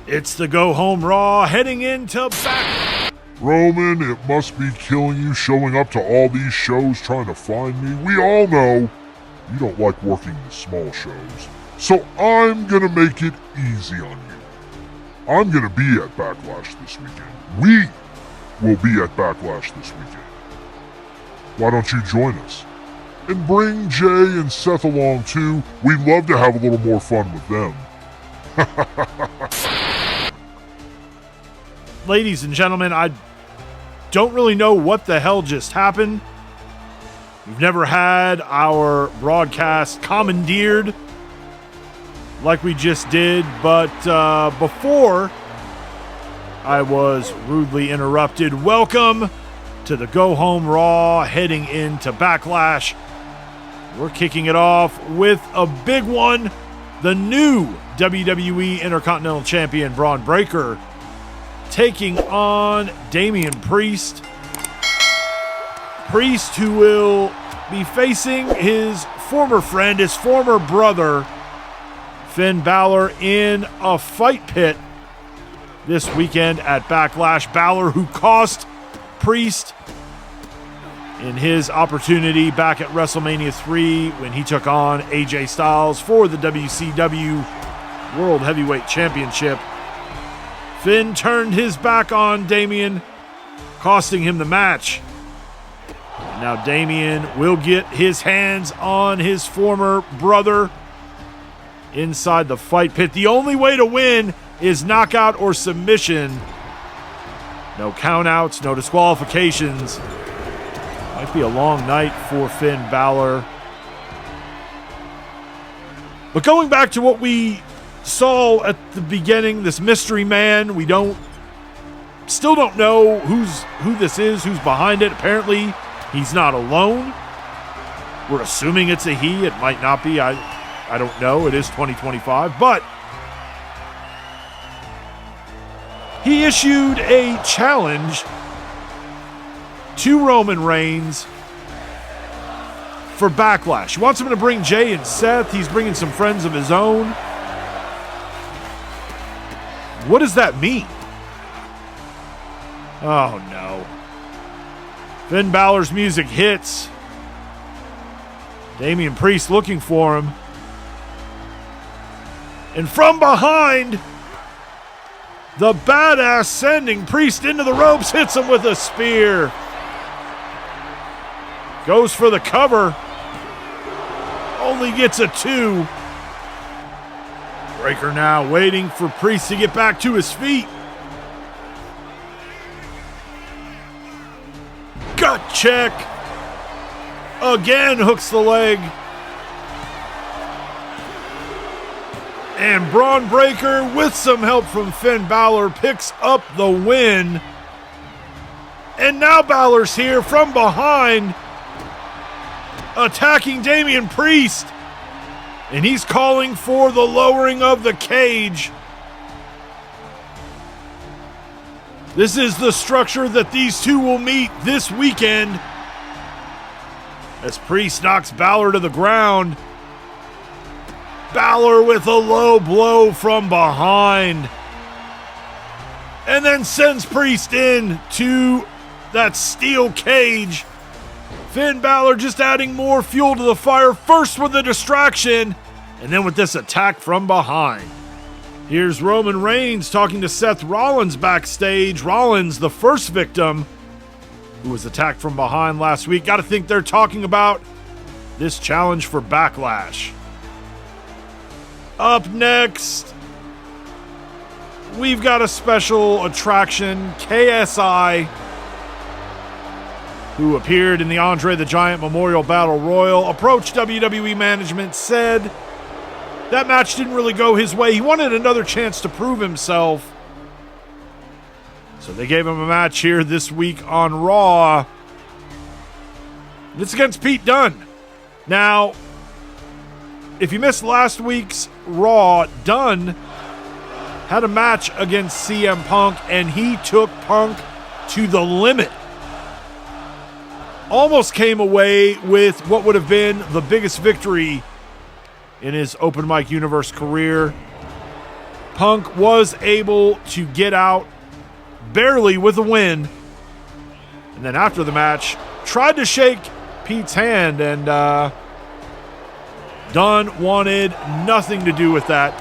It's the Go Home Raw heading into Backlash. Roman, it must be killing you showing up to all these shows trying to find me. We all know you don't like working the small shows. So I'm gonna make it easy on you. I'm gonna be at Backlash this weekend. We will be at Backlash this weekend. Why don't you join us? And bring Jay and Seth along too. We'd love to have a little more fun with them. Ladies and gentlemen, I don't really know what the hell just happened. We've never had our broadcast commandeered like we just did, but before I was rudely interrupted. Welcome to the Go Home Raw heading into Backlash. We're kicking it off with a big one. The new WWE Intercontinental Champion Bron Breakker taking on Damian Priest. Priest, who will be facing his former friend, his former brother, Finn Balor, in a fight pit this weekend at Backlash. Balor, who cost Priest in his opportunity back at Wrestlemania 3 when he took on AJ Styles for the WCW World Heavyweight Championship. Finn turned his back on Damian, costing him the match. And now Damian will get his hands on his former brother inside the fight pit. The only way to win is knockout or submission. No countouts, no disqualifications. Might be a long night for Finn Balor. But going back to what we saw at the beginning, this mystery man, we still don't know who this is, who's behind it. Apparently, he's not alone. We're assuming it's a he. It might not be. I don't know. It is 2025, but he issued a challenge to Roman Reigns for Backlash. He wants him to bring Jay and Seth. He's bringing some friends of his own. What does that mean? Oh, no. Finn Balor's music hits. Damian Priest looking for him. And from behind, the badass sending Priest into the ropes, hits him with a spear. Goes for the cover. Only gets a 2. Breakker now waiting for Priest to get back to his feet. Gut check. Again hooks the leg. And Bron Breakker, with some help from Finn Balor, picks up the win. And now Balor's here from behind, attacking Damian Priest. And he's calling for the lowering of the cage. This is the structure that these two will meet this weekend, as Priest knocks Balor to the ground. Balor with a low blow from behind. And then sends Priest in to that steel cage. Finn Balor just adding more fuel to the fire, first with a distraction, and then with this attack from behind. Here's Roman Reigns talking to Seth Rollins backstage. Rollins, the first victim who was attacked from behind last week. Got to think they're talking about this challenge for Backlash. Up next, we've got a special attraction, KSI, who appeared in the Andre the Giant Memorial Battle Royal, approached WWE management, said that match didn't really go his way. He wanted another chance to prove himself. So they gave him a match here this week on Raw. It's against Pete Dunne. Now, if you missed last week's Raw, Dunne had a match against CM Punk, and he took Punk to the limit. Almost came away with what would have been the biggest victory in his Open Mic Universe career. Punk was able to get out barely with a win. And then after the match, tried to shake Pete's hand, and Dunne wanted nothing to do with that.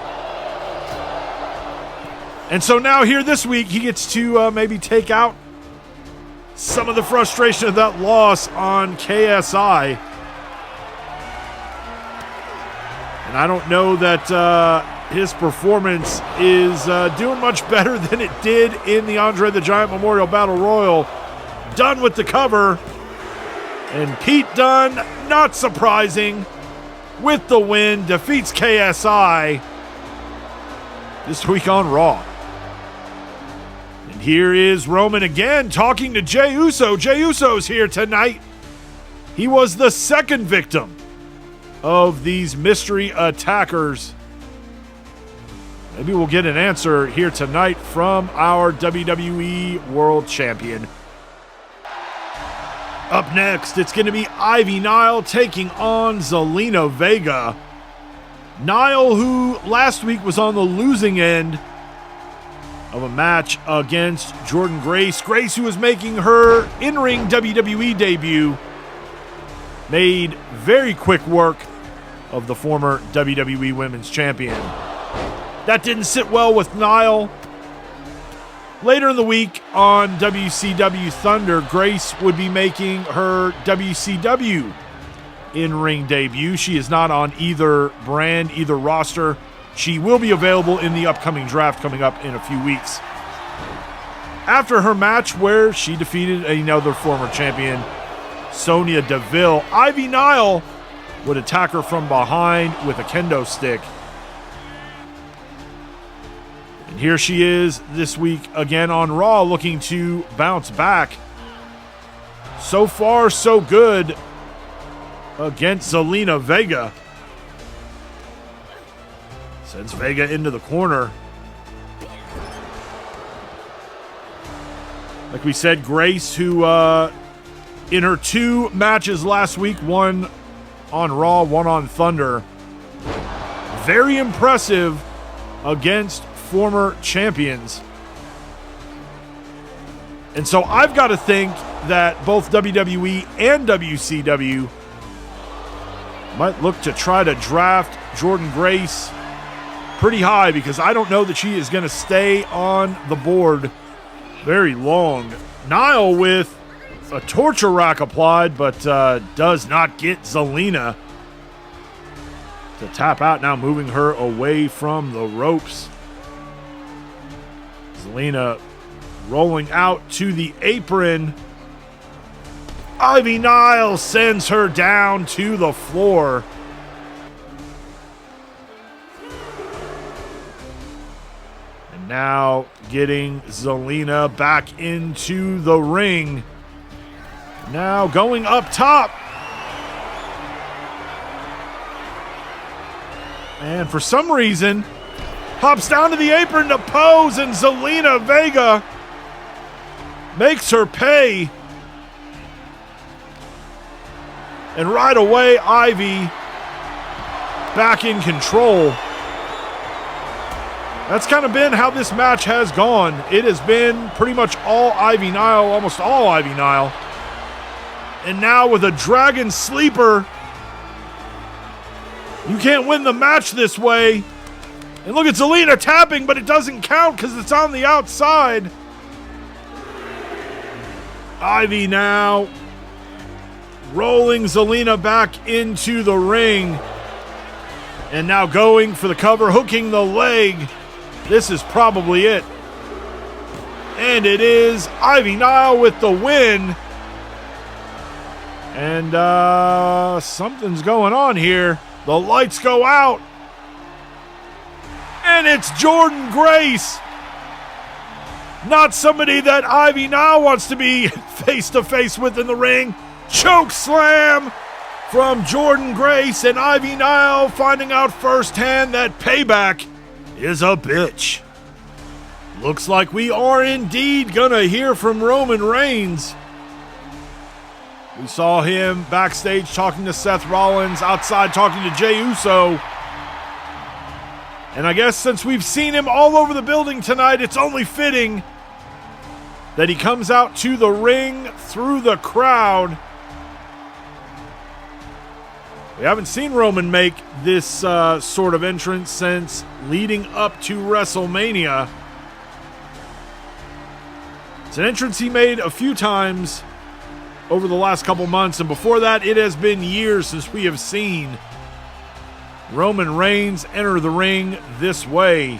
And so now here this week, he gets to maybe take out some of the frustration of that loss on KSI. And I don't know that his performance is doing much better than it did in the Andre the Giant Memorial Battle Royal. Dunne with the cover. And Pete Dunne, not surprising, with the win, defeats KSI this week on Raw. And here is Roman again talking to Jey Uso. Jey Uso's here tonight. He was the second victim of these mystery attackers. Maybe we'll get an answer here tonight from our WWE World Champion. Up next, it's going to be Ivy Nile taking on Zelina Vega. Nile, who last week was on the losing end of a match against Jordynne Grace. Grace, who was making her in-ring WWE debut, made very quick work of the former WWE Women's Champion. That didn't sit well with Nile. Later in the week on WCW Thunder, Grace would be making her WCW in-ring debut. She is not on either brand, either roster. She will be available in the upcoming draft coming up in a few weeks. After her match where she defeated another former champion, Sonya Deville, Ivy Nile would attack her from behind with a kendo stick. And here she is this week again on Raw, looking to bounce back. So far, so good against Zelina Vega. Sends Vega into the corner. Like we said, Grace, who in her 2 matches last week, one on Raw, one on Thunder, very impressive against former champions. And so I've got to think that both WWE and WCW might look to try to draft Jordynne Grace pretty high, because I don't know that she is going to stay on the board very long. Nile with a torture rack applied, but does not get Zelina to tap out, now moving her away from the ropes. Zelina rolling out to the apron. Ivy Nile sends her down to the floor. And now getting Zelina back into the ring. Now going up top. And for some reason, hops down to the apron to pose, and Zelina Vega makes her pay. And right away, Ivy back in control. That's kind of been how this match has gone. It has been pretty much all Ivy Nile, almost all Ivy Nile. And now with a Dragon Sleeper, you can't win the match this way. And look at Zelina tapping, but it doesn't count because it's on the outside. Ivy now rolling Zelina back into the ring. And now going for the cover, hooking the leg. This is probably it. And it is Ivy Nile with the win. And something's going on here. The lights go out. And it's Jordynne Grace. Not somebody that Ivy Nile wants to be face-to-face with in the ring. Choke slam from Jordynne Grace, and Ivy Nile finding out firsthand that Payback is a bitch. Looks like we are indeed gonna hear from Roman Reigns. We saw him backstage talking to Seth Rollins, outside talking to Jey Uso. And I guess since we've seen him all over the building tonight, it's only fitting that he comes out to the ring through the crowd. We haven't seen Roman make this sort of entrance since leading up to WrestleMania. It's an entrance he made a few times over the last couple months, and before that, it has been years since we have seen Roman Reigns enter the ring this way.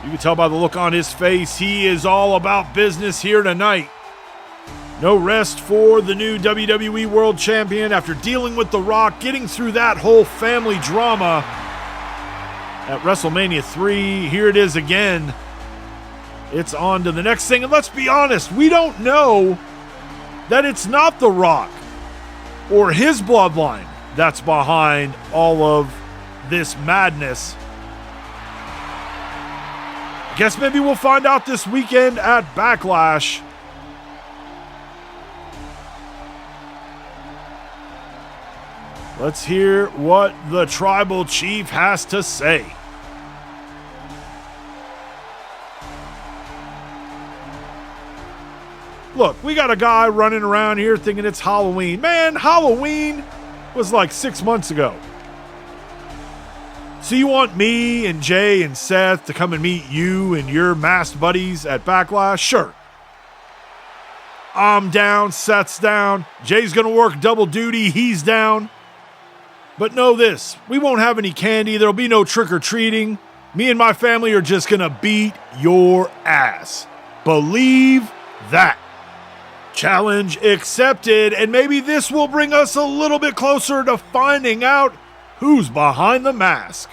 You can tell by the look on his face, he is all about business here tonight. No rest for the new WWE World Champion after dealing with The Rock, getting through that whole family drama at WrestleMania 3. Here it is again. It's on to the next thing, and let's be honest, we don't know that it's not The Rock or his bloodline that's behind all of this madness. I guess maybe we'll find out this weekend at Backlash. Let's hear what the tribal chief has to say. Look, we got a guy running around here thinking it's Halloween. Man, Halloween was like 6 months ago. So you want me and Jay and Seth to come and meet you and your masked buddies at Backlash? Sure. I'm down, Seth's down, Jay's gonna work double duty, he's down. But know this, we won't have any candy, there'll be no trick-or-treating. Me and my family are just gonna beat your ass. Believe that. Challenge accepted, and maybe this will bring us a little bit closer to finding out who's behind the mask.